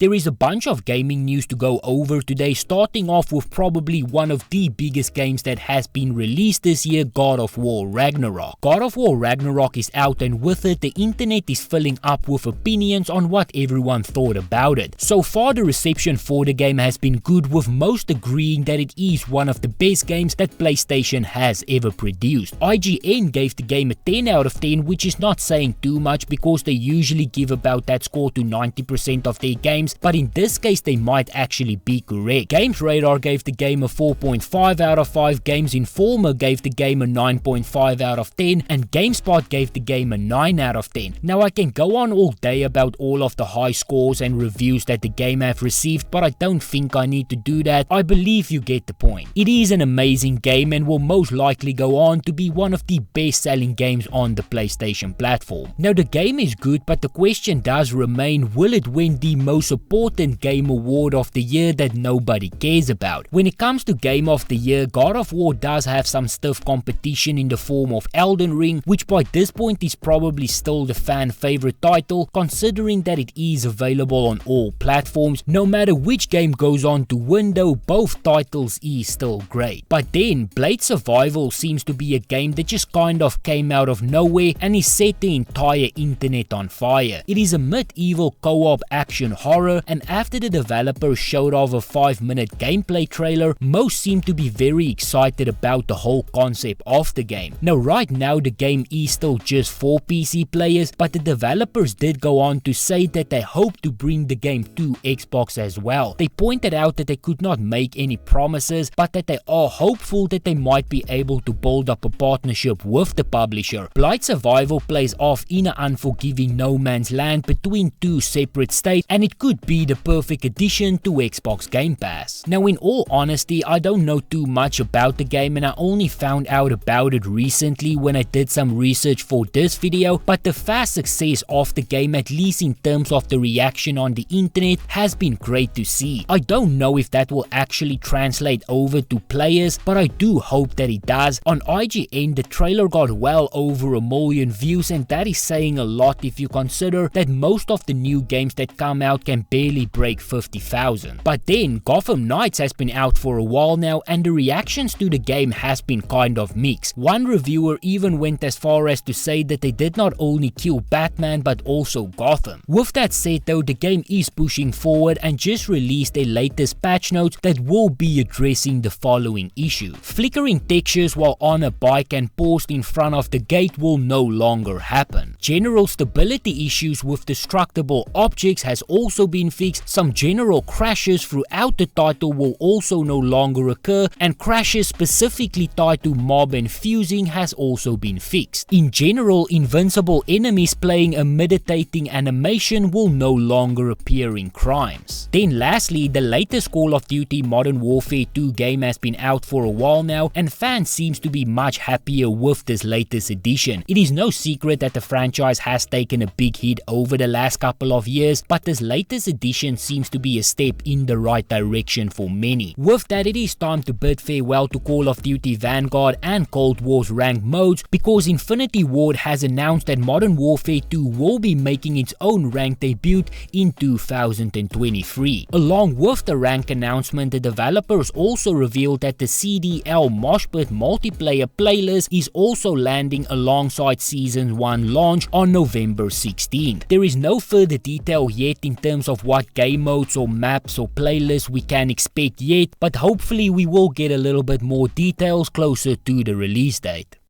There is a bunch of gaming news to go over today, starting off with probably one of the biggest games that has been released this year, God of War Ragnarok. God of War Ragnarok is out, and with it, the internet is filling up with opinions on what everyone thought about it. So far, the reception for the game has been good, with most agreeing that it is one of the best games that PlayStation has ever produced. IGN gave the game a 10 out of 10, which is not saying too much because they usually give about that score to 90% of their games, but in this case they might actually be correct. Games Radar gave the game a 4.5 out of 5, Games Informer gave the game a 9.5 out of 10, and GameSpot gave the game a 9 out of 10. Now I can go on all day about all of the high scores and reviews that the game have received, but I don't think I need to do that. I believe you get the point. It is an amazing game and will most likely go on to be one of the best selling games on the PlayStation platform. Now the game is good, but the question does remain, will it win the most important game award of the year that nobody cares about? When it comes to game of the year, God of War does have some stiff competition in the form of Elden Ring, which by this point is probably still the fan favorite title, considering that it is available on all platforms. No matter which game goes on to win though, both titles is still great. But then Blight Survival seems to be a game that just kind of came out of nowhere and is set the entire internet on fire. It is a medieval co-op action horror, and after the developers showed off a 5-minute gameplay trailer, most seem to be very excited about the whole concept of the game. Now right now the game is still just for PC players, but the developers did go on to say that they hope to bring the game to Xbox as well. They pointed out that they could not make any promises, but that they are hopeful that they might be able to build up a partnership with the publisher. Blight Survival plays off in an unforgiving no man's land between two separate states, and it could be the perfect addition to Xbox Game Pass. Now in all honesty, I don't know too much about the game, and I only found out about it recently when I did some research for this video, but the fast success of the game, at least in terms of the reaction on the internet, has been great to see. I don't know if that will actually translate over to players, but I do hope that it does. On IGN, the trailer got well over 1 million views, and that is saying a lot if you consider that most of the new games that come out can barely break 50,000. But then Gotham Knights has been out for a while now, and the reactions to the game has been kind of mixed. One reviewer even went as far as to say that they did not only kill Batman but also Gotham. With that said though, the game is pushing forward and just released a latest patch note that will be addressing the following issue. Flickering textures while on a bike and paused in front of the gate will no longer happen. General stability issues with destructible objects has also been fixed. Some general crashes throughout the title will also no longer occur, and crashes specifically tied to mob and fusing has also been fixed. In general, invincible enemies playing a meditating animation will no longer appear in crimes. Then lastly, the latest Call of Duty Modern Warfare 2 game has been out for a while now, and fans seems to be much happier with this latest edition. It is no secret that the franchise has taken a big hit over the last couple of years, but this latest edition seems to be a step in the right direction for many. With that, it is time to bid farewell to Call of Duty Vanguard and Cold War's ranked modes, because Infinity Ward has announced that Modern Warfare 2 will be making its own ranked debut in 2023. Along with the rank announcement, the developers also revealed that the CDL Moshpit multiplayer playlist is also landing alongside Season 1 launch on November 16th. There is no further detail yet in terms of what game modes or maps or playlists we can expect yet, but hopefully we will get a little bit more details closer to the release date.